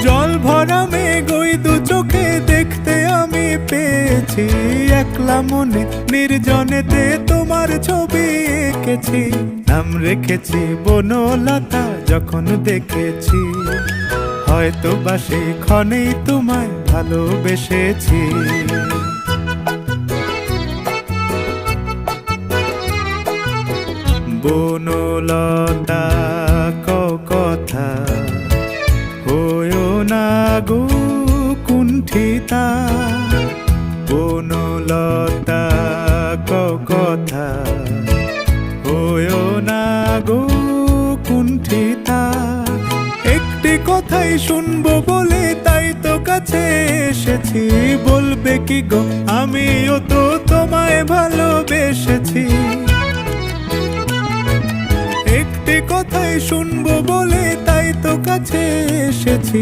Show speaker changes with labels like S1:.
S1: জল ভরা মেঘ ওই দু চোখে দেখতে আমি পেয়েছি, একলা মনে নির্জনেতে তোমার ছবি এঁকেছি। নাম রেখেছি বনলতা যখন দেখেছি, হয়তো বা সেই ক্ষণেই তোমায় ভালোবেসেছি। বনলতা কথা হয়ো না গো কুণ্ঠিতা, বনলতা কথা হয়ো না গো কুণ্ঠিতা। একটি কথাই শুনবো বলে তাই তো কাছে এসেছি, বলবে কি গো আমিও তো তোমায় ভালোবেসেছি। একটি কথাই শুনবো বলে তাই তো কাছে এসেছি,